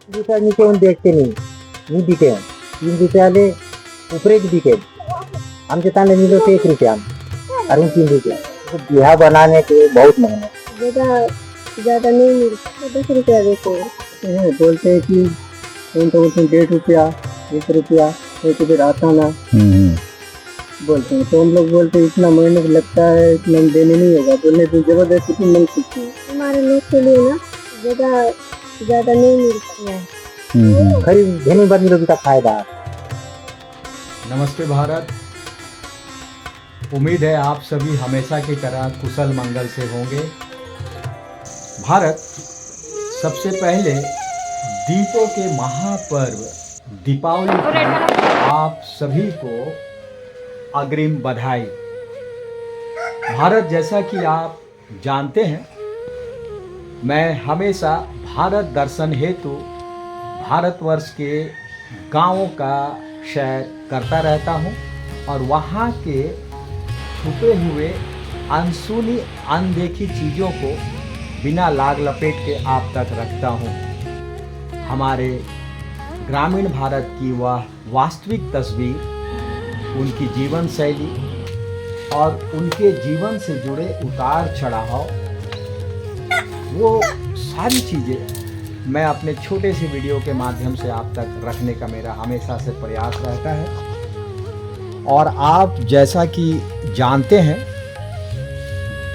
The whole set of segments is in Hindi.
दुसऱ्या नीचे येऊन देखते नाही दिखे 3 रुपये आले ऊपर दिखे हमसे ताने मिलो तो 1 रुपया और 3 रुपया तो बिहा बनाने के बहुत मेहनत ज्यादा नहीं मिलता 10 रुपया देते हैं। बोलते हैं कि कौन तो बोलते हैं 1.5 रुपया 1 रुपया तो फिर आता ना बोलते हैं। तो हम लोग बोलते हैं इतना मेहनत लगता है इतना देने नहीं होगा बोलने तो जबरदस्ती तो नहीं सकती हमारे लोग के लिए ना ज्यादा नहीं मिलता है खरीद घेने बाद मिलोगी का फायदा। नमस्ते भारत। उम्मीद है आप सभी हमेशा की तरह कुशल मंगल से होंगे। भारत सबसे पहले दीपों के महापर्व दीपावली की आप सभी को अग्रिम बधाई। भारत जैसा कि आप जानते हैं मैं हमेशा भारत दर्शन हेतु भारतवर्ष के गांवों का सैर करता रहता हूं और वहां के छुपे हुए अनसुनी अनदेखी चीज़ों को बिना लाग लपेट के आप तक रखता हूं। हमारे ग्रामीण भारत की वह वास्तविक तस्वीर, उनकी जीवन शैली और उनके जीवन से जुड़े उतार चढ़ाव, वो सारी चीज़ें मैं अपने छोटे से वीडियो के माध्यम से आप तक रखने का मेरा हमेशा से प्रयास रहता है। और आप जैसा कि जानते हैं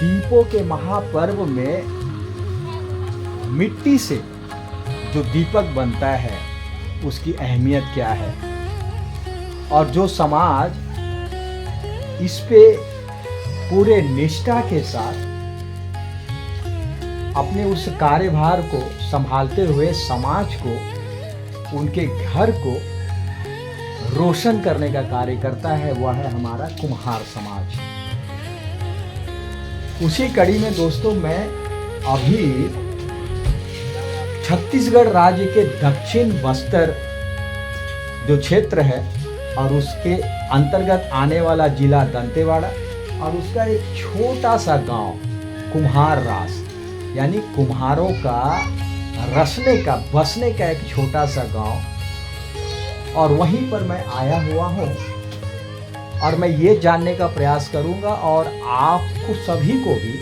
दीपों के महापर्व में मिट्टी से जो दीपक बनता है उसकी अहमियत क्या है और जो समाज इस पे पूरे निष्ठा के साथ अपने उस कार्यभार को संभालते हुए समाज को, उनके घर को रोशन करने का कार्य करता है, वह है हमारा कुम्हार समाज। उसी कड़ी में दोस्तों मैं अभी छत्तीसगढ़ राज्य के दक्षिण बस्तर जो क्षेत्र है और उसके अंतर्गत आने वाला जिला दंतेवाड़ा और उसका एक छोटा सा गांव कुम्हार रास, यानी कुम्हारों का रसने का बसने का एक छोटा सा गांव, और वहीं पर मैं आया हुआ हूं और मैं ये जानने का प्रयास करूंगा और आपको सभी को भी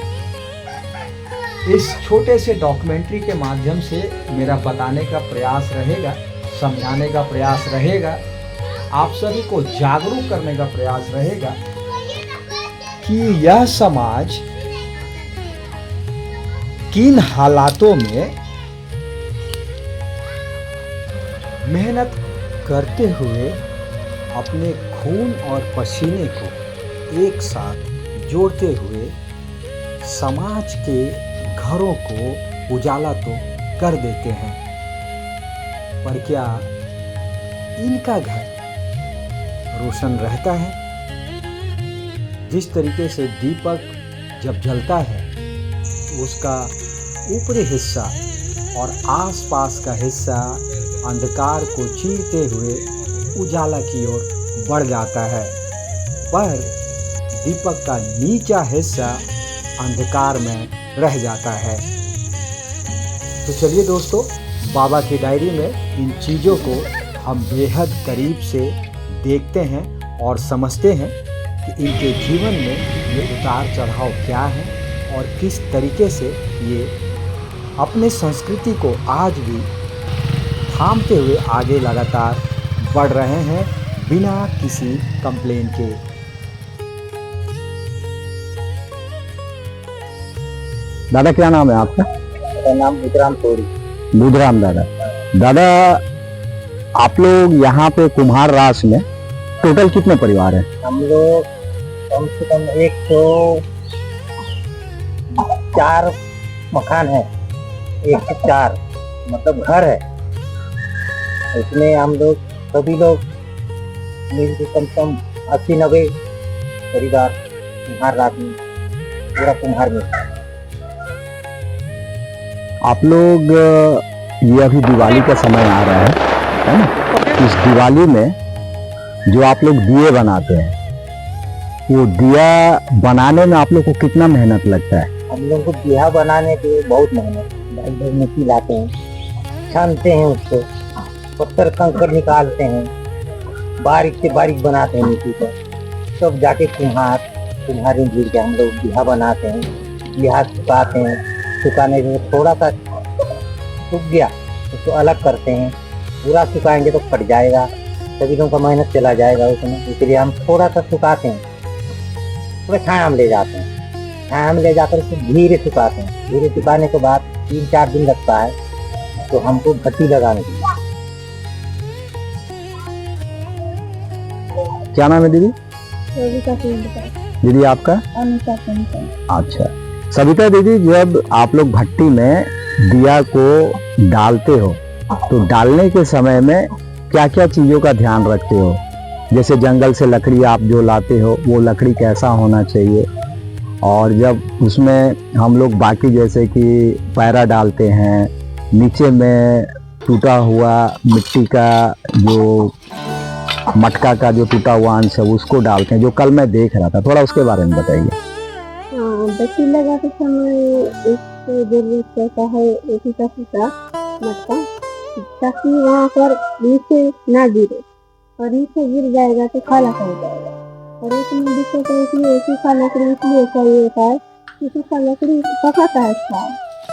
इस छोटे से डॉक्यूमेंट्री के माध्यम से मेरा बताने का प्रयास रहेगा, समझाने का प्रयास रहेगा, आप सभी को जागरूक करने का प्रयास रहेगा कि यह समाज किन हालातों में मेहनत करते हुए अपने खून और पसीने को एक साथ जोड़ते हुए समाज के घरों को उजाला तो कर देते हैं, पर क्या इनका घर रोशन रहता है? जिस तरीके से दीपक जब जलता है उसका ऊपरी हिस्सा और आसपास का हिस्सा अंधकार को चीरते हुए उजाला की ओर बढ़ जाता है, पर दीपक का नीचा हिस्सा अंधकार में रह जाता है। तो चलिए दोस्तों, बाबा की डायरी में इन चीज़ों को हम बेहद करीब से देखते हैं और समझते हैं कि इनके जीवन में ये उतार चढ़ाव क्या है और किस तरीके से ये अपने संस्कृति को आज भी थामते हुए आगे लगातार बढ़ रहे हैं बिना किसी कंप्लेन के। दादा क्या नाम है आपका? मेरा नाम बुधराम तोड़ी। बुधराम दादा। दादा आप लोग यहाँ पे कुम्हार रास में टोटल कितने परिवार हैं? हम लोग कम से कम 104 मकान है, 104 मतलब घर है। इसमें हम लोग सभी लोग मिलकर कम से कम 80-90 परिवार कुम्हार रात में, पूरा कुम्हार में। आप लोग ये अभी दिवाली का समय आ रहा है ना? इस दिवाली में जो आप लोग दिए बनाते हैं, वो दिया बनाने में आप लोग को कितना मेहनत लगता है? हम लोग को दिया बनाने के बहुत मेहनत, मिट्टी लाते हैं, छानते हैं उसको, पत्थर कंकड़ निकालते हैं, बारीक से बारीक बनाते हैं मिट्टी को, तब जाके कुम्हारी गिर के हम लोग बिहा बनाते हैं। बिहा सुखाते हैं, सुखाने के थोड़ा सा सूख गया उसको अलग करते हैं। पूरा सुखाएंगे तो फट जाएगा, सभी लोगों का मेहनत चला जाएगा उसमें, इसलिए हम थोड़ा सा सुखाते हैं, थोड़ा छाया में ले जाते हैं। छाया में ले जाकर उसको धीरे सुखाते हैं। धीरे सुखाने के बाद 3-4 दिन लगता है तो हमको भट्टी लगाने के लिए। क्या नाम है दीदी? सविता कुंडा, दीदी आपका? अनुषा कुंडा। अच्छा सविता दीदी, जब आप लोग भट्टी में दिया को डालते हो तो डालने के समय में क्या क्या चीजों का ध्यान रखते हो? जैसे जंगल से लकड़ी आप जो लाते हो वो लकड़ी कैसा होना चाहिए, और जब उसमें हम लोग बाकी जैसे कि पैरा डालते हैं, नीचे में टूटा हुआ मिट्टी का जो मटका का जो टूटा हुआ अंश है उसको डालते हैं, जो कल मैं देख रहा था, थोड़ा उसके बारे में बताइए। बत्ती लगाते समय इसको जरूरत पड़ता है एक ही का मटका, ताकि वहाँ पर नीचे ना गिरे, और नीचे गिर जाएगा तो खाला पड़ जाएगा। और एक में दिक्कत है कि सूखा लकड़ी इसलिए चाहिए होता है कि सूखा लकड़ी पकाता है अच्छा,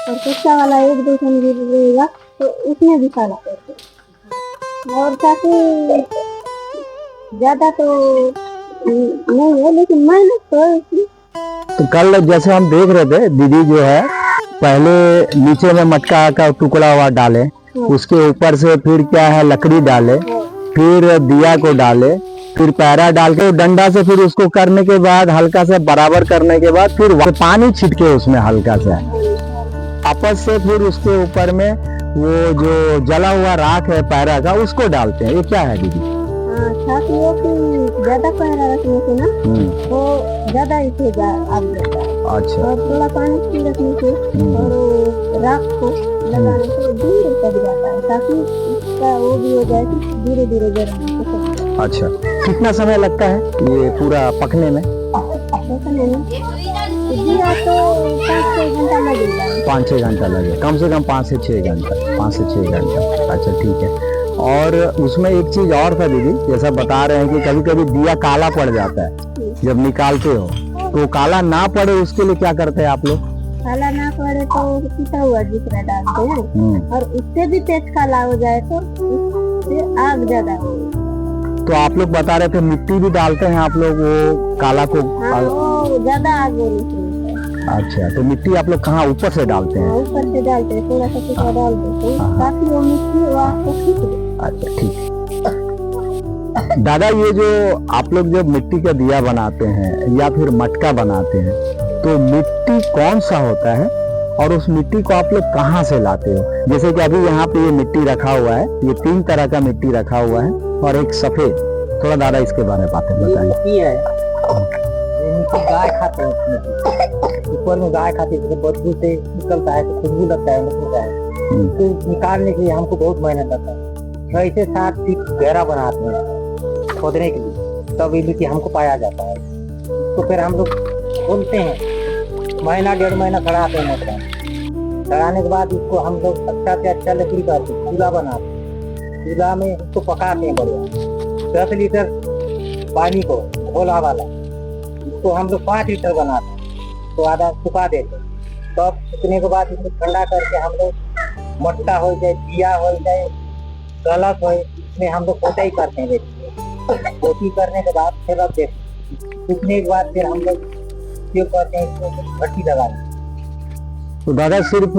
और कच्चा वाला 1-2 दिन गिर रहेगा तो उसमें भी खाला पड़ता है। और ताकि ज्यादा तो नहीं है, लेकिन मेहनत तो है इसकी। तो कल जैसे हम देख रहे थे दीदी जो है पहले नीचे में मटका का टुकड़ा हुआ डाले, उसके ऊपर से फिर क्या है लकड़ी डाले, फिर दिया को डाले, फिर पैरा डाल के डंडा से फिर उसको करने के बाद हल्का से बराबर करने के बाद फिर पानी छिटके उसमें हल्का से आपस से, फिर उसके ऊपर में वो जो जला हुआ राख है पैरा का उसको डालते हैं। ये क्या है दीदी? ताकि वो कि ज्यादा पैरा रखने से ना वो ज्यादा इसे आग जाता है। अच्छा। और थोड़ा पानी की रखने से और राख को लगाने से धीरे पक जाता है, ताकि इसका वो भी हो जाए कि धीरे धीरे जलने से। अच्छा, कितना समय लगता है ये पूरा पकने में? पकने में दिया तो 5-6 घंटा लगेगा। 5-6 घंटा लगेगा, कम से कम 5 से 6 घंटा, 5 से 6 घंटा। अच्छा ठीक है। और उसमें एक चीज और था दीदी, जैसा बता रहे हैं कि कभी कभी दिया काला पड़ जाता है जब निकालते हो, तो काला ना पड़े उसके लिए क्या करते हैं आप लोग? काला ना पड़े तो पिसा हुआ जीरा डालते हैं, और उससे भी तेज काला हो जाए तो उससे आग ज्यादा होगी। तो आप लोग बता रहे थे मिट्टी भी डालते हैं आप लोग वो काला को? हाँ, वो ज्यादा आग होनी चाहिए। अच्छा, तो मिट्टी आप लोग कहाँ ऊपर से डालते हैं? ऊपर से डालते हैं, थोड़ा सा सूखा डाल देते हैं ताकि वो मिट्टी वो आग को खींच दे। अच्छा ठीक है। दादा, ये जो आप लोग जब मिट्टी का दिया बनाते हैं या फिर मटका बनाते हैं तो मिट्टी कौन सा होता है, और उस मिट्टी को आप लोग कहाँ से लाते हो? जैसे कि अभी यहाँ पे ये मिट्टी रखा हुआ है, ये 3 तरह का मिट्टी रखा हुआ है और एक सफेद। थोड़ा दादा इसके बारे में बातें बताएं। ये मिट्टी गाय खाते हैं, ऊपर में गाय खाती है, बदबू से निकलता है तो खुशबू लगता है, निकलता है, तो निकालने के लिए हमको बहुत मेहनत लगता है। 6 से 7 फीट गहरा बनाते हैं खोदने के लिए, तब ये मिट्टी हमको पाया जाता है। तो फिर हम लोग खोलते हैं, 1-1.5 महीना खड़ाते हैं मटका। खड़ाने के बाद उसको हम लोग अच्छा से अच्छा लकड़ी का चूल्हा बनाते हैं, चूल्हा में उसको पकाते हैं बढ़िया। 10 लीटर पानी को घोला वाला उसको हम लोग 5 लीटर बनाते हैं, तो आधा सुखा देते हैं। तब सुखने के बाद इसको ठंडा करके हम लोग मटका हो जाए, दिया हो जाए, गलत हो, इसमें हम लोग पोताई करते हैं। पोती करने के बाद फिर रख देते हैं, सूखने के बाद फिर हम लोग उपयोग करते हैं, इसको भट्टी लगाते हैं। तो दादा सिर्फ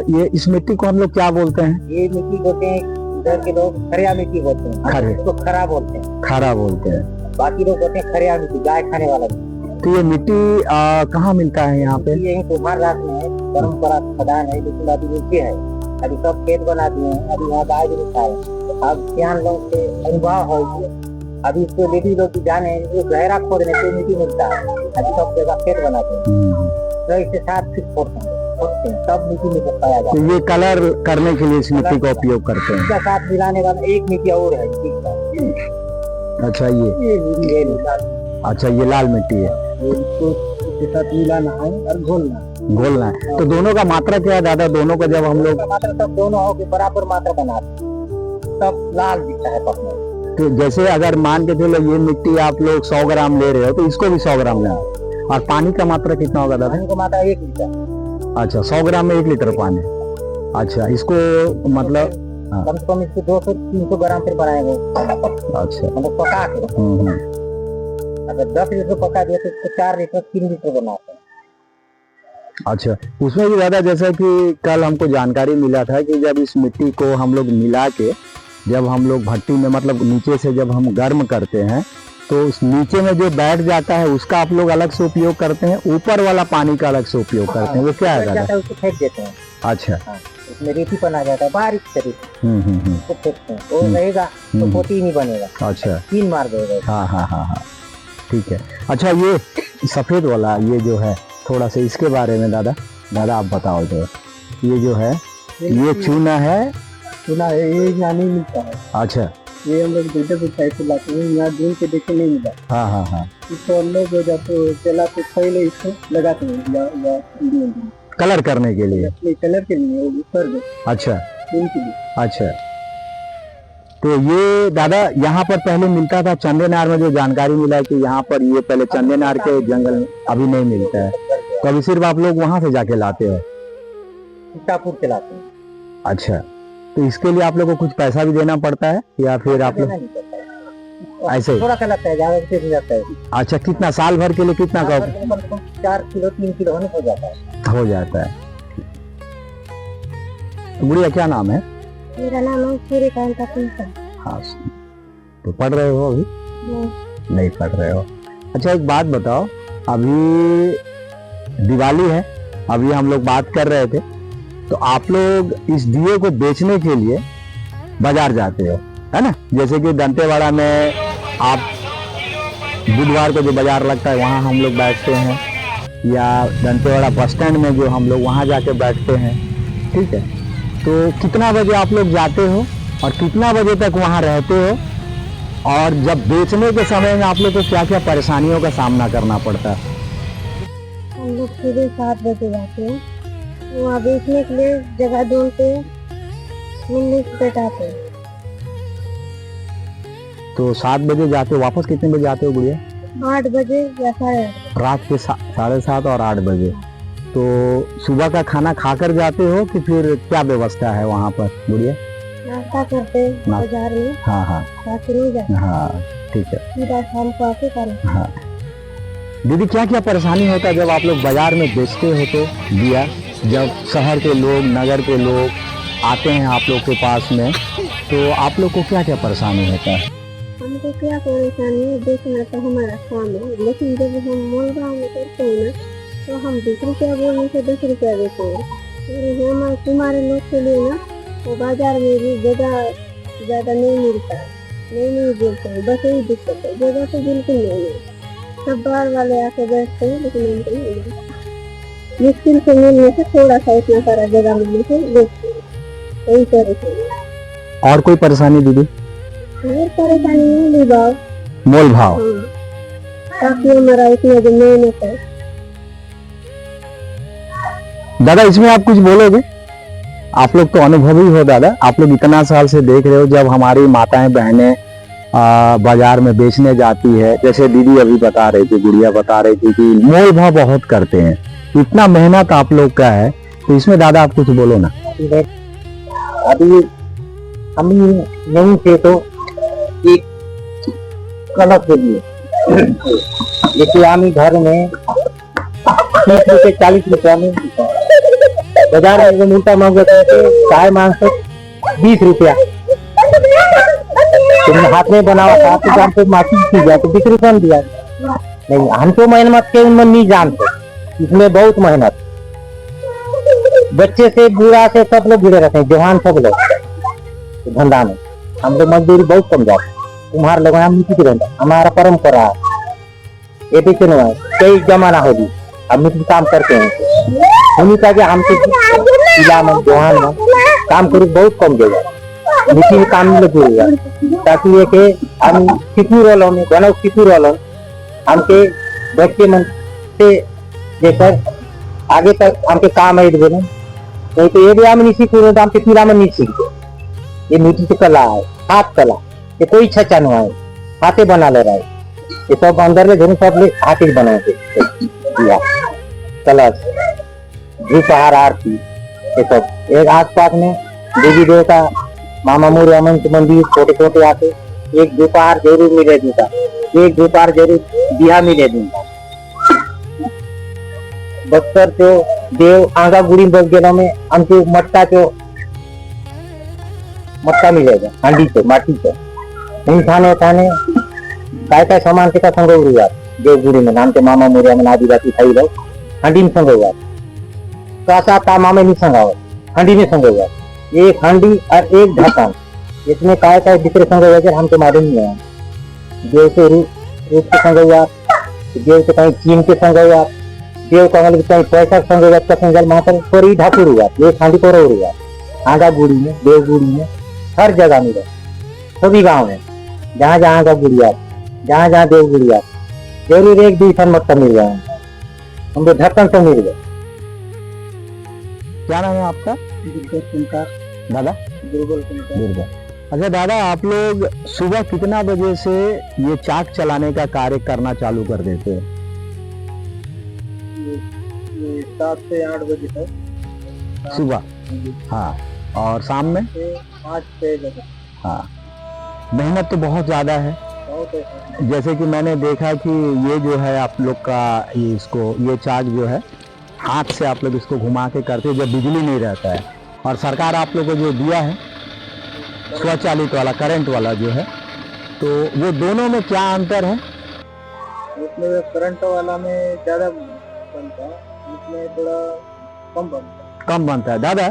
ये इस मिट्टी को हम लोग क्या बोलते हैं? ये मिट्टी बोलते हैं इधर के लोग खरिया मिट्टी बोलते हैं, खरे। इसको खरा बोलते हैं, खरा बोलते हैं। बाकी लोग बोलते हैं खरिया मिट्टी, गाय खाने वाला मिट्टी। तो ये मिट्टी कहाँ मिलता है यहाँ पे? यही कुमार रात में है, परम्परा खदान है, लेकिन अभी नीचे है, अभी सब खेत बना दिए हैं, अभी वहाँ गाय भी नहीं खाए। अब सियान लोग से अनुभव हो, अभी इसको लेडी लोग जाने वो गहरा खोदने से मिट्टी मिलता है, अभी सब जगह खेत बनाते हैं, 6 से 7 फीट खोदते हैं, तब मिट्टी में पाया जाता है। तो ये कलर करने के लिए इस मिट्टी का उपयोग करते हैं। इसका साथ मिलाने वाला एक मिट्टी और है। अच्छा, ये अच्छा ये लाल मिट्टी है। इसको इसके साथ मिलाना है और घोलना है। घोलना है। तो दोनों का मात्रा क्या है दादा? दोनों का जब हम लोग मात्रा सब दोनों हो के बराबर मात्रा बनाते हैं, तब लाल दिखता है पकने। तो जैसे अगर मान के चलो ये मिट्टी आप लोग 100 ग्राम ले रहे हो तो इसको भी 100 ग्राम लेना, और पानी का मात्रा कितना होगा दादा? पानी का मात्रा 1 लीटर। अच्छा, 100 ग्राम में 1 लीटर पानी। अच्छा, इसको मतलब कम से कम इसको 200-300 ग्राम फिर बनाएंगे। अच्छा, मतलब पका के अगर 10 लीटर पका दिया तो इसको 4 लीटर 3 लीटर बनाते हैं। अच्छा, उसमें भी दादा जैसा कि कल हमको जानकारी मिला था कि जब इस मिट्टी को हम लोग मिला के जब हम लोग भट्टी में मतलब नीचे से जब हम गर्म करते हैं तो उस नीचे में जो बैठ जाता है उसका आप लोग अलग से उपयोग करते हैं, ऊपर वाला पानी का अलग से उपयोग करते हैं, वो क्या है दादा? उसको फेंक देते हैं। अच्छा, उसमें रेती बना जाता है बारीक से रेती, उसको फेंकते हैं, वो रहेगा तो पोती नहीं बनेगा। अच्छा, 3 मार देगा। हाँ हाँ हाँ हाँ, ठीक है। अच्छा, ये सफेद वाला ये जो है थोड़ा सा इसके बारे में दादा आप बताओ। जो ये जो है ये चूना है? सुना है ये यहाँ नहीं मिलता है। अच्छा, ये हम लोग दूसरे साइड से लाते हैं, यहाँ ढूंढ के देखे नहीं मिला। हाँ हाँ हाँ, इसको हम लोग जब चलाते पहले इसको लगाते हैं कलर करने के लिए? नहीं, कलर के लिए ऊपर दो। अच्छा इनके लिए। अच्छा, तो ये दादा यहाँ पर पहले मिलता था चंदेनार में, जो जानकारी मिला है कि यहाँ पर ये पहले चंदेनार के जंगल में अभी नहीं मिलता है, तो अभी सिर्फ आप लोग वहां से जाके लाते हो? सीतापुर से लाते हैं। अच्छा, तो इसके लिए आप लोग को कुछ पैसा भी देना पड़ता है या फिर आप लोग ऐसे ही? थोड़ा सा लगता है, ज्यादा से जाता है। अच्छा, कितना साल भर के लिए कितना का 4 किलो 3 किलो हो जाता है। हो जाता है? गुड़िया क्या नाम है? मेरा नाम है सूर्यकांत अपिंसा। हाँ, तो पढ़ रहे हो अभी? नहीं पढ़ रहे हो। अच्छा, एक बात बताओ, अभी दिवाली है, अभी हम लोग बात कर रहे थे, तो आप लोग इस दिए को बेचने के लिए बाजार जाते हो, है ना? जैसे कि दंतेवाड़ा में आप बुधवार को जो बाजार लगता है वहाँ हम लोग बैठते हैं, या दंतेवाड़ा बस स्टैंड में जो हम लोग वहाँ जाके बैठते हैं, ठीक है? तो कितना बजे आप लोग जाते हो और कितना बजे तक वहाँ रहते हो, और जब बेचने के समय में आप लोग को क्या क्या परेशानियों का सामना करना पड़ता है? हम लोग सुबह 7 बजे जाते हैं, वहाँ बेचने के लिए जगह ढूंढते हैं, मिलने से बैठाते हैं। तो 7 बजे जाते हो, वापस कितने बजे आते हो गुड़िया? 8 बजे या 8:30। रात के 7:30 और 8 बजे। तो सुबह का खाना खाकर जाते हो कि फिर क्या व्यवस्था है वहाँ पर गुड़िया? नाश्ता करते हैं बाजार में। हाँ हाँ बाकी नहीं जाते। हाँ, ठीक है। सीधा शाम को आके खाना। हाँ दीदी, क्या क्या परेशानी होता है जब आप लोग बाजार में बेचते हो तो दिया, जब शहर के लोग नगर के लोग आते हैं आप लोग के पास में, तो आप लोग को क्या क्या परेशानी होता है? हमको क्या परेशानी है, बेचना तो हमारा काम है, लेकिन जब हम मोल भाव में करते हैं ना तो हम 20 रुपया बोलने से 10 रुपया देते हैं। और हमारे तुम्हारे लोग के लिए ना वो बाजार में भी जगह ज़्यादा नहीं मिलता है, नहीं बोलते हैं, बस यही दिक्कत है, जगह तो बिल्कुल नहीं है। सब बाहर वाले आके बैठते हैं लेकिन हमको नहीं मिलता। मुश्किल से मिलने से थोड़ा सा इतना सारा जगह मिलने से बेचते हैं, यही परेशानी। और कोई परेशानी दीदी? और परेशानी नहीं भाव, मोल भाव। काफी हमारा इतना जो मेहनत है। दादा, इसमें आप कुछ बोलोगे? आप लोग तो अनुभवी हो दादा, आप लोग इतना साल से देख रहे हो, जब हमारी माताएं बहनें बाजार में बेचने जाती है, जैसे दीदी अभी बता रही थी, गुड़िया बता रही थी कि मोल भाव बहुत करते हैं, इतना मेहनत आप लोग का है, तो इसमें दादा आप कुछ बोलो ना। अभी हम नहीं थे तो एक कलक के लिए जैसे हम घर में 30 रुपये 40 रुपया में बाजार में जो मिलता महंगा चाय मांग 20 रुपया, तुमने हाथ में बनावा था तो जानते माटी की जाए तो 20 रुपया में दिया नहीं। हम तो मेहनत के उनमें नहीं जानते, इसमें बहुत मेहनत, बच्चे से बूढ़ा से सब लोग गिरे रहते हैं, जवान सब लोग धंधा में। हम लोग मजदूरी बहुत कम जाते, तुम्हारे लोग हम मिट्टी के धंधा हमारा परंपरा है, ये देखते ना कई जमाना होगी हम मिट्टी काम करते हैं, उन्हीं का हम जिला में जवान में काम करी बहुत कम जगह मिट्टी में काम लगेगा, ताकि ये के हम कितनी रोल में गणव कितनी रोल हमके बच्चे मन से लेकर आगे तक आमके काम है बोले नहीं तो ये भी हम नहीं सीखो तो आमके पीला में नहीं सीखते ये मीठी की कला है हाथ कला ये कोई छचा नहीं है हाथे बना ले रहा है ये सब अंदर ले धुन सब ले हाथे बनाते दिया कलश धूपहार आरती ये सब एक आसपास में देवी देवता मामा मोरे अमन के मंदिर छोटे छोटे आते एक दोपहर जरूर मिले दूंगा एक दोपहर जरूर बिहा मिले दूंगा बक्सर तो देव आंगा गुड़ी बस गेलो में हमको मट्टा मिलेगा हांडी से माटी से थाने थाने काय सामान के का संग हुआ देवगुड़ी में नाम के मामा मोरिया में आदिवासी थाई लोग हांडी में संग हुआ कासा का मामे नहीं संगाव हांडी में संग हुआ एक हांडी और एक ढक्कन इसमें काय दूसरे संग हुआ हमको मालूम नहीं है देव से रूप के संग हुआ देव से कहीं चीन के संग हुआ देव कमल कहीं पैसा संग हुआ संगल मात्र और ही ठाकुर हुआ एक हांडी को हुआ आंगा गुड़ी में देवगुड़ी में हर जगह मिले सभी गांव में जहाँ जहाँ आंगा गुड़िया जहाँ जहाँ देवगुड़िया जरूर एक दूसरा मक्का मिल गया हमको ढक्कन से मिल गया। क्या नाम है आपका? दादा दुर्गा। अच्छा दादा, आप लोग सुबह कितना बजे से ये चाक चलाने का कार्य करना चालू कर देते हैं? 7 से 8 बजे तक सुबह। हाँ, और शाम में 5-6 बजे। हाँ, मेहनत तो बहुत ज्यादा है। बहुत है। जैसे कि मैंने देखा कि ये जो है आप लोग का ये चाक जो है हाथ से आप लोग इसको घुमा के करते हो जब बिजली नहीं रहता है, और सरकार आप लोग को जो दिया है स्वचालित वाला करंट वाला जो है, तो वो दोनों में क्या अंतर है? उसमें करंट वाला में ज्यादा बनता है, इसमें थोड़ा कम बनता है। दादा,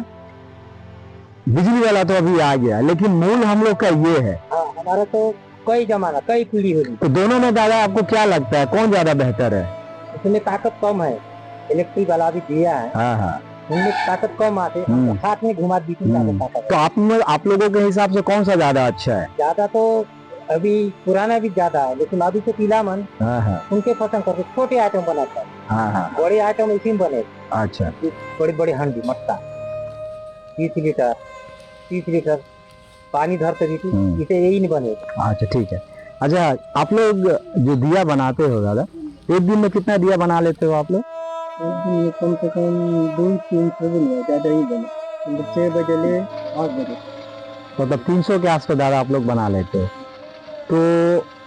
बिजली वाला तो अभी आ गया, लेकिन मूल हम लोग का ये है। हाँ, हमारा तो कई जमाना कई पीढ़ी होगी। तो दोनों में दादा आपको क्या लगता है कौन ज्यादा बेहतर है? इसमें ताकत कम है, इलेक्ट्रिक वाला भी दिया है। हाँ हाँ, उनमें ताकत कम आते, हाथ में घुमा दी ताकत। तो आप लोगों के हिसाब से कौन सा ज्यादा अच्छा है? ज्यादा तो अभी पुराना भी ज्यादा है, लेकिन अभी तो पीला मन उनके पसंद करके छोटे आइटम बनाता है। हाँ, बड़े आइटम इसी में बने। अच्छा, बड़ी बड़ी हांडी मट्टा 30 लीटर पानी धरते भी इसे यही नहीं बने। अच्छा ठीक है। अच्छा, आप लोग जो दिया बनाते हो दादा, एक दिन में कितना दिया बना लेते हो आप लोग? एक दिन में कम से कम 200-300 बने, ज्यादा ही बने। 6 बजे ले 8 बजे, मतलब 300 के आसपास दादा आप लोग बना लेते हो। तो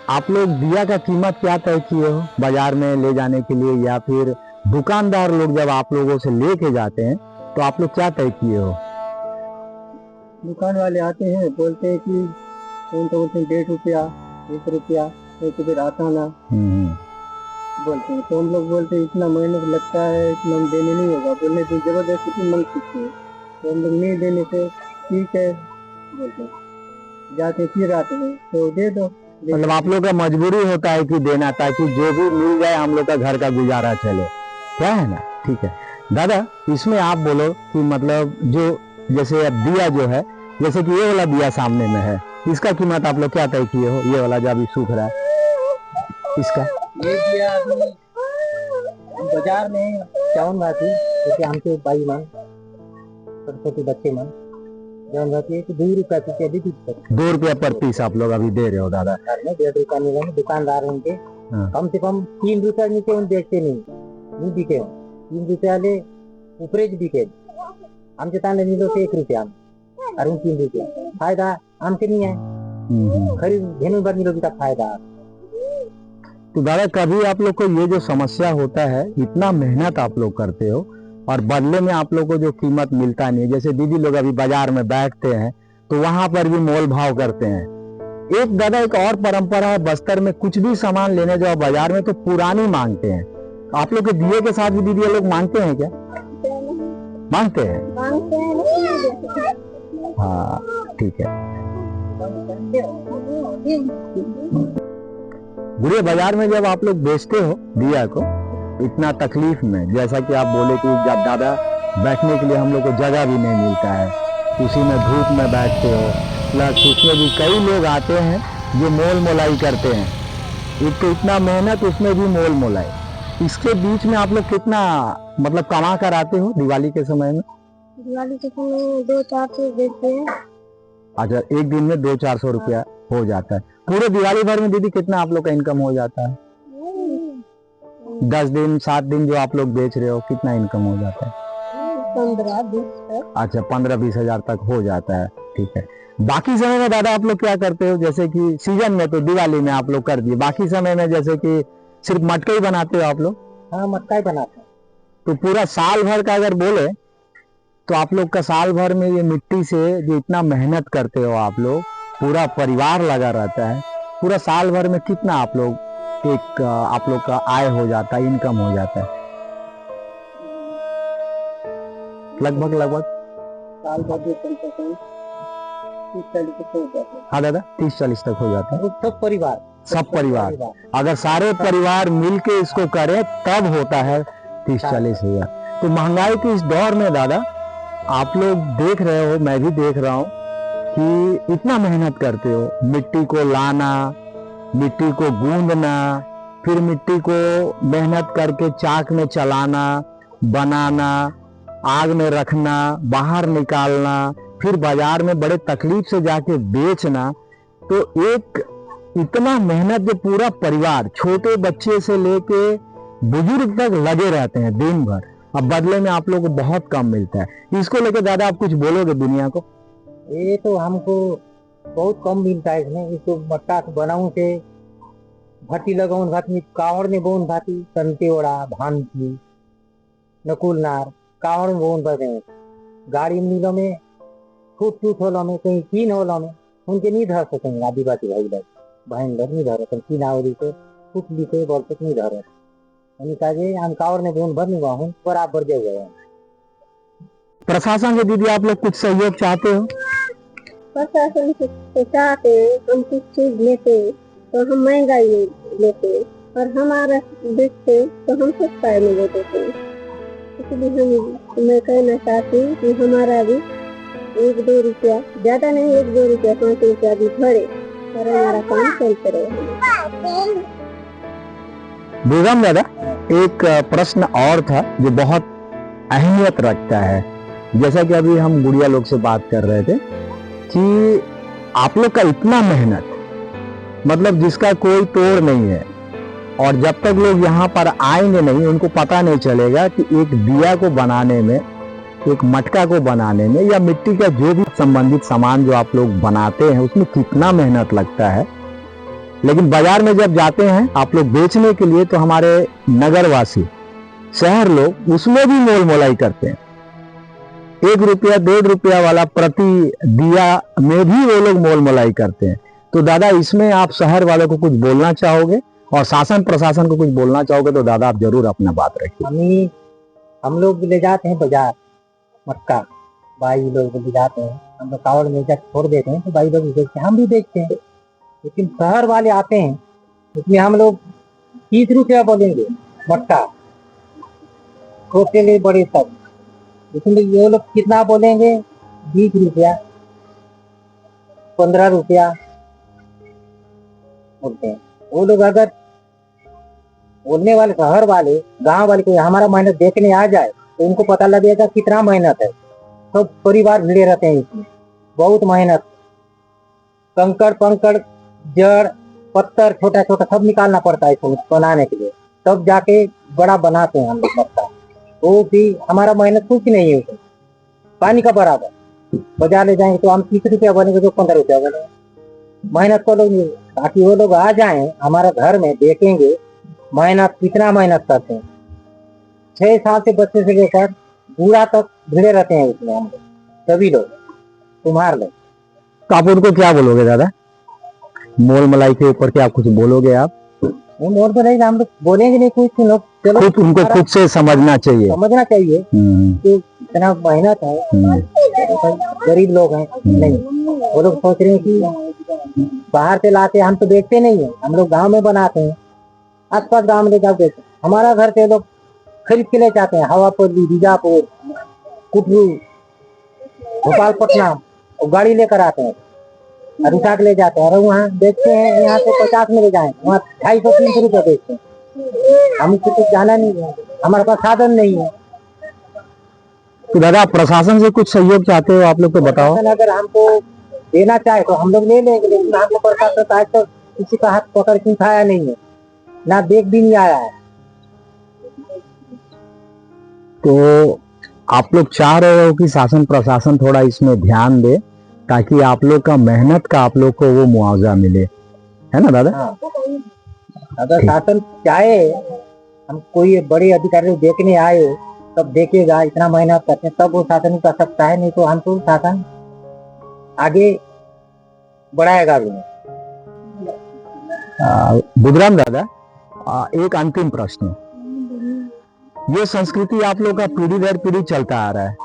आप लोग दिया का कीमत क्या तय किए हो बाजार में ले जाने के लिए, या फिर दुकानदार लोग जब आप लोगों से लेके जाते हैं तो आप लोग क्या तय किए हो? दुकान वाले आते हैं, बोलते हैं कि कौन तो बोलते हैं 1.5 रुपया 1 रुपया, तो फिर आता ना बोलते हैं। तो हम लोग बोलते हैं इतना मेहनत लगता है, इतना हम देने नहीं होगा। बोलने तो जबरदस्ती मांग सकते हैं, तो हम लोग नहीं देने से ठीक है बोलते हैं, जाते फिर आते हैं तो दे दो। मतलब आप लोग का मजबूरी होता है कि देना, ताकि जो भी मिल जाए हम लोग का घर का गुजारा चले, क्या है ना? ठीक है दादा, इसमें आप बोलो कि मतलब जो जैसे अब दिया जो है, जैसे कि ये वाला दिया सामने में है, इसका कीमत आप लोग क्या तय किए हो? ये वाला जो अभी सूख रहा है इसका ये दिया अभी बाजार में 54 रहती, जैसे हमके भाई मन छोटे बच्चे मन जौन रहती है कि 2 रुपया पीछे भी 2 रुपया पर पीस आप लोग अभी दे रहे हो दादा? 1.5 रुपया मिले दुकानदार उनके कम से कम 3 रुपया नीचे उन बेचते नहीं बिके, 3 रुपया ले ऊपरे बिके। हम जिताने मिलो से 1 रुपया और उन 3 रुपया फायदा हमसे नहीं है, खरीद घेने पर मिलोगी तब फायदा। तो दादा, कभी आप लोग को ये जो समस्या होता है, इतना मेहनत आप लोग करते हो और बदले में आप लोग को जो कीमत मिलता नहीं है, जैसे दीदी लोग अभी बाजार में बैठते हैं तो वहां पर भी मोल भाव करते हैं। एक दादा, एक और परंपरा है बस्तर में, कुछ भी सामान लेने जाओ बाजार में तो पुरानी मांगते हैं। आप लोग के दिए के साथ भी दीदी लोग मांगते हैं क्या? मांगते हैं। हाँ ठीक है। गुड़िया, बाजार में जब आप लोग बेचते हो दिया को इतना तकलीफ में, जैसा कि आप बोले कि जब दादा बैठने के लिए हम लोग को जगह भी नहीं मिलता है, उसी में धूप में बैठते हो, प्लस उसमें भी कई लोग आते हैं जो मोल मोलाई करते हैं, एक तो इतना मेहनत उसमें भी मोल मोलाई, इसके बीच में आप लोग कितना मतलब कमा कर आते हो दिवाली के समय में? दिवाली के समय 2-4 देते हैं। अच्छा, एक दिन में 200-400 रुपया हो जाता है। पूरे दिवाली भर में दीदी कितना आप लोग का इनकम हो जाता है? 10 दिन 7 दिन जो आप लोग बेच रहे हो, कितना इनकम हो जाता है? 15-20 तक। अच्छा, 15-20 हजार तक हो जाता है। ठीक है। बाकी समय में दादा आप लोग क्या करते हो? जैसे कि सीजन में तो दिवाली में आप लोग कर दिए, बाकी समय में जैसे कि सिर्फ मटके ही बनाते हो आप लोग? हाँ, मटका ही बनाते हैं। तो पूरा साल भर का अगर बोले तो आप लोग का साल भर में ये मिट्टी से जो इतना मेहनत करते हो आप लोग, पूरा परिवार लगा रहता है, पूरा साल भर में कितना आप लोग आप लोग का आय हो जाता है, इनकम हो जाता है? लगभग साल भर में कम से कम 30-40 तक हो जाते हैं। हाँ दादा, 30-40 तक हो जाता है। और सब परिवार अगर सारे परिवार मिलके इसको करें तब होता है 30-40 हजार। तो महंगाई के इस दौर में दादा आप लोग देख रहे हो, मैं भी देख रहा हूँ कि इतना मेहनत करते हो, मिट्टी को लाना, मिट्टी को गूंदना, फिर मिट्टी को मेहनत करके चाक में चलाना, बनाना, आग में रखना, बाहर निकालना, फिर बाजार में बड़े तकलीफ से जाके बेचना। तो एक इतना मेहनत जो पूरा परिवार, छोटे बच्चे से लेके बुजुर्ग तक लगे रहते हैं दिन भर, अब बदले में आप लोग को बहुत कम मिलता है। इसको लेके दादा आप कुछ बोलोगे दुनिया को? ये तो हमको बहुत कम मिलता है इसमें। इसको मट्टा बनाऊं से भाटी लगाऊं, भाटी कावड़ में बोन, भाटी संतेवड़ा, भांति, नकुलनार, कावड़ में बोन भरते हैं। गाड़ी मिलों में छूट होलो में, कहीं 3 होलो में उनके नहीं धर सकेंगे। आदिवासी भाई लोग बहन लोग नहीं धरे, तीन आवड़ी से कुछ भी से बोल तक नहीं धरे। हम कावड़ में बोन भर नहीं हूँ, बराबर दे गए हैं। प्रशासन से दीदी आप लोग कुछ सहयोग चाहते हो? प्रशासन से तो चाहते हैं, हम कुछ चीज लेते तो हम महंगाई में लेते, और हमारा बेचते तो हम सस्ता में लेते थे। इसलिए मैं कहना चाहती हूँ कि हमारा भी 1-2 रुपया, ज्यादा नहीं, 1-2 रुपया 5 रुपया भी बढ़े और हमारा काम चलते रहे। बेगम दादा, एक प्रश्न और था जो बहुत अहमियत रखता है। जैसा कि अभी हम गुड़िया लोग से बात कर रहे थे कि आप लोग का इतना मेहनत, मतलब जिसका कोई तोड़ नहीं है, और जब तक लोग यहाँ पर आएंगे नहीं उनको पता नहीं चलेगा कि एक दिया को बनाने में, एक मटका को बनाने में, या मिट्टी का जो भी संबंधित सामान जो आप लोग बनाते हैं उसमें कितना मेहनत लगता है। लेकिन बाजार में जब जाते हैं आप लोग बेचने के लिए तो हमारे नगरवासी, शहर लोग उसमें भी मोल मोलाई करते हैं। 1 रुपया 1.5 रुपया वाला प्रति दिया में भी वो लोग मोल मोलाई करते हैं। तो दादा इसमें आप शहर वालों को कुछ बोलना चाहोगे और शासन प्रशासन को कुछ बोलना चाहोगे तो दादा आप जरूर अपना बात रखिए। हम लोग ले जाते हैं बाजार मटका, भाई लोग ले जाते हैं, हम लोग कावड़ में जाकर छोड़ देते हैं तो भाई लोग बेचते हैं, हम भी बेचते हैं। लेकिन शहर वाले आते हैं उसमें हम लोग 30 रुपया बोलेंगे मटका, छोटे ले बड़े तक। इसमें ये लोग कितना बोलेंगे? 20 रुपया, 15 रुपया बोलते हैं। वो लोग अगर बोलने वाले शहर वाले, गांव वाले को हमारा मेहनत देखने आ जाए तो उनको पता लगेगा कितना मेहनत है। सब तो परिवार भिड़े रहते हैं इसमें, बहुत मेहनत, कंकड़ पंकड़, जड़ पत्थर छोटा छोटा सब निकालना पड़ता है इसको बनाने के लिए, तब जाके बड़ा बनाते हैं हम लोग मटका। वो भी हमारा मेहनत कुछ नहीं है, उसमें पानी का बराबर। बाजार ले जाएंगे तो हम 30 रुपया बनेंगे तो 15 रुपया बनेंगे, मेहनत को लोग नहीं। ताकि वो लोग आ जाएं हमारा घर में, देखेंगे मेहनत कितना मेहनत करते हैं। 6 साल से बच्चे से लेकर बूढ़ा तक भिड़े रहते हैं उसमें, हम लोग सभी लोग तुम्हारे लोग। तो आप उनको क्या बोलोगे दादा, मोल मलाई के ऊपर क्या कुछ बोलोगे आप? नहीं, मोल तो नहीं, हम लोग बोलेंगे नहीं कुछ लोग। चलो खुद उनको खुद से समझना चाहिए कि इतना मेहनत है, गरीब लोग हैं नहीं। वो लोग सोच रहे हैं कि बाहर से लाते, हम तो देखते नहीं है, हम लोग गांव में बनाते हैं, आसपास गांव में ले जाकर बेचते। हमारा घर से लोग खरीद के ले जाते हैं, हवापल्ली, बीजापुर, कुटरू, भोपालपट्टनम, और गाड़ी लेकर आते हैं और उठा के ले जाते हैं और वहाँ बेचते हैं। यहाँ से 50 में ले जाए, वहाँ 250-300 रुपये बेचते हैं। हमको कुछ जाना नहीं है, हमारे पास साधन नहीं है, तो दादा आप प्रशासन से कुछ सहयोग चाहते हो आप लोग तो बताओ। प्रशासन अगर हमको देना चाहे तो हम लोग ले लेंगे, लेकिन हमको प्रशासन आज तक किसी का हाथ पकड़ के उठाया नहीं है, ना देख भी नहीं आया है। तो आप लोग चाह रहे हो कि शासन प्रशासन थोड़ा इसमें ध्यान दे ताकि आप लोग का मेहनत का आप लोग को वो मुआवजा मिले, है ना दादा? हाँ, अगर शासन चाहे, हम कोई बड़े अधिकारी देखने आए तब देखेगा, इतना मेहनत करते हैं तब वो शासन कर सकता है, नहीं तो हमको शासन आगे बढ़ाएगा भी नहीं। बुधराम दादा, एक अंतिम प्रश्न, ये संस्कृति आप लोग का पीढ़ी दर पीढ़ी चलता आ रहा है,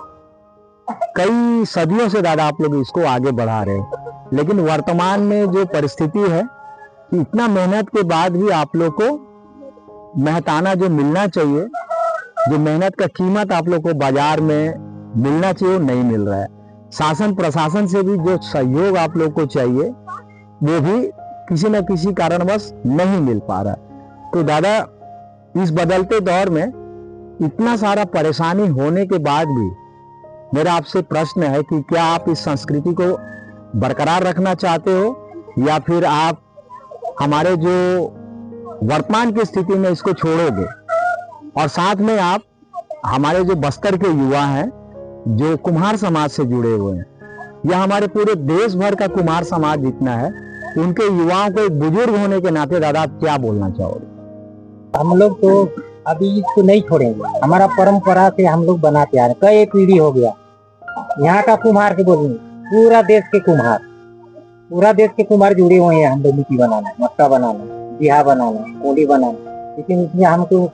कई सदियों से दादा आप लोग इसको आगे बढ़ा रहे हो, लेकिन वर्तमान में जो परिस्थिति है कि इतना मेहनत के बाद भी आप लोग को मेहताना जो मिलना चाहिए, जो मेहनत का कीमत आप लोग को बाजार में मिलना चाहिए वो नहीं मिल रहा है। शासन प्रशासन से भी जो सहयोग आप लोग को चाहिए वो भी किसी न किसी कारणवश नहीं मिल पा रहा है। तो दादा इस बदलते दौर में इतना सारा परेशानी होने के बाद भी मेरा आपसे प्रश्न है कि क्या आप इस संस्कृति को बरकरार रखना चाहते हो या फिर आप हमारे जो वर्तमान की स्थिति में इसको छोड़ोगे, और साथ में आप हमारे जो बस्तर के युवा हैं जो कुम्हार समाज से जुड़े हुए हैं या हमारे पूरे देश भर का कुम्हार समाज जितना है उनके युवाओं को एक बुजुर्ग होने के नाते दादा आप क्या बोलना चाहोगे? हम लोग तो अभी इसको नहीं छोड़ेंगे, हमारा परंपरा से हम लोग बनाते आ रहे, कई पीढ़ी हो गया। यहाँ का कुम्हार के बोलेंगे, पूरा देश के कुम्हार जुड़े हुए हैं, हम लोग मिट्टी बनाना, मक्का बनाना, बिहा बनाना, कोली बनाना, लेकिन इसमें हमको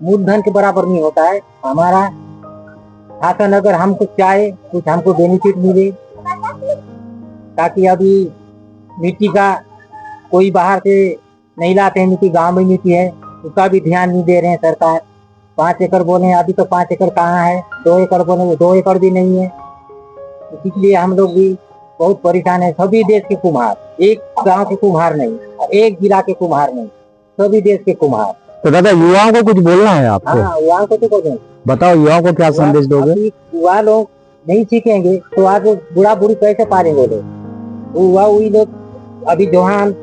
मूलधन के बराबर नहीं होता है। हमारा शासन अगर हमको चाहे कुछ हमको बेनिफिट मिले, ताकि अभी मिट्टी का कोई बाहर से नहीं लाते हैं, मिट्टी गांव में मिट्टी है उसका भी ध्यान नहीं दे रहे हैं सरकार। 5 एकड़ बोले अभी तो 5 एकड़ कहाँ है, 2 एकड़ बोले 2 एकड़ भी नहीं है। इसलिए हम लोग भी बहुत परेशान है। सभी देश के कुम्हार, एक गांव के कुम्हार नहीं, एक जिला के कुम्हार नहीं, सभी देश के कुम्हार। तो दादा युवाओं को कुछ बोलना है आपको? हाँ, युवाओं को तो बोलेंगे, बताओ युवाओं को क्या संदेश दोगे? युवा लोग नहीं सीखेंगे तो आगे बुढ़ा बुढ़ी कैसे पालेंगे लोग? युवा वही लोग अभी जवान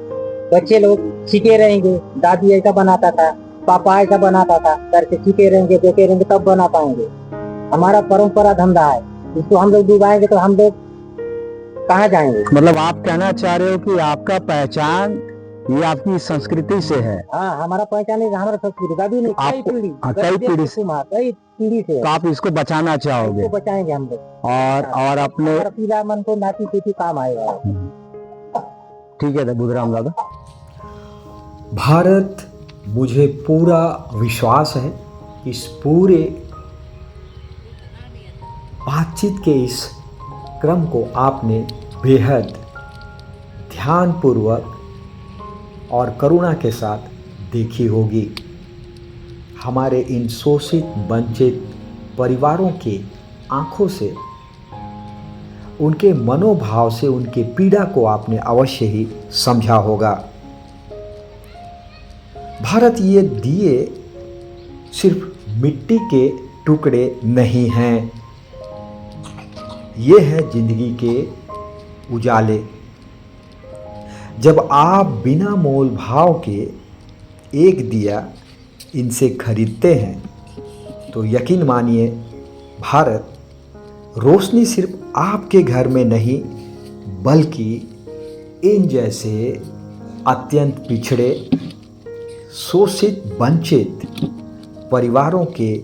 बच्चे लोग सीखे रहेंगे, दादी ऐसा बनाता था, पापा ऐसा बनाता था करके सीखे रहेंगे, देखे रहेंगे तब बना पाएंगे। हमारा परंपरा धंधा है, इसको हम लोग डुबाएंगे तो हम लोग कहाँ जाएंगे? मतलब आप कहना चाह रहे हो कि आपका पहचान ये आपकी संस्कृति से है? हाँ, हमारा पहचान है, हमारा संस्कृति अभी नहीं, कई पीढ़ी से, तो आप इसको बचाना चाहोगे? इसको बचाएंगे हम लोग, और अपने पीला मन को नाती पीती काम आएगा। ठीक है बुधराम दादा। भारत, मुझे पूरा विश्वास है इस पूरे बातचीत के इस क्रम को आपने बेहद ध्यानपूर्वक और करुणा के साथ देखी होगी। हमारे इन शोषित वंचित परिवारों के आंखों से, उनके मनोभाव से, उनके पीड़ा को आपने अवश्य ही समझा होगा। भारत, ये दिए सिर्फ मिट्टी के टुकड़े नहीं हैं, ये है जिंदगी के उजाले। जब आप बिना मोल भाव के एक दिया इनसे खरीदते हैं तो यकीन मानिए भारत रोशनी सिर्फ आपके घर में नहीं बल्कि इन जैसे अत्यंत पिछड़े, शोषित, वंचित परिवारों के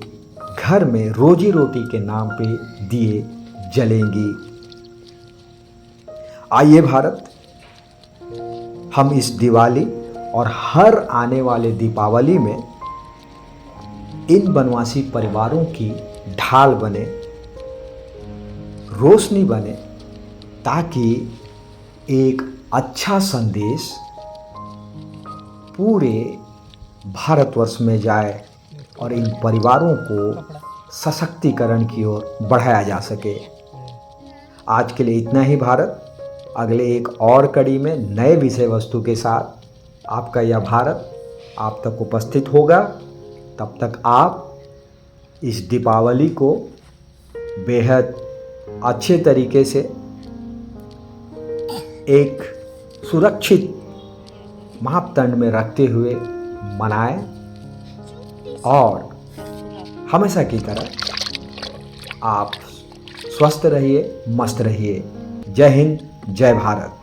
घर में रोजी रोटी के नाम पे दिए जलेंगी। आइए भारत, हम इस दिवाली और हर आने वाले दीपावली में इन वनवासी परिवारों की ढाल बने, रोशनी बने, ताकि एक अच्छा संदेश पूरे भारतवर्ष में जाए और इन परिवारों को सशक्तिकरण की ओर बढ़ाया जा सके। आज के लिए इतना ही भारत। अगले एक और कड़ी में नए विषय वस्तु के साथ आपका यह भारत आप तक उपस्थित होगा। तब तक आप इस दीपावली को बेहद अच्छे तरीके से एक सुरक्षित मापदंड में रखते हुए मनाएं और हमेशा की तरह आप स्वस्थ रहिए, मस्त रहिए। जय हिंद, जय Bharat.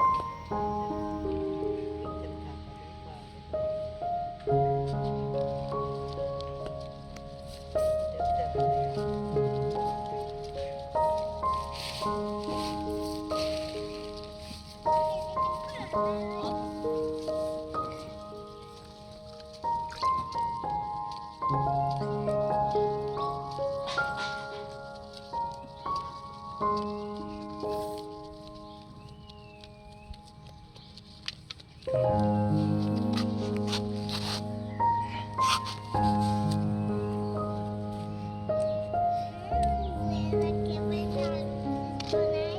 Hãy subscribe cho kênh Ghiền Mì Gõ để không bỏ lỡ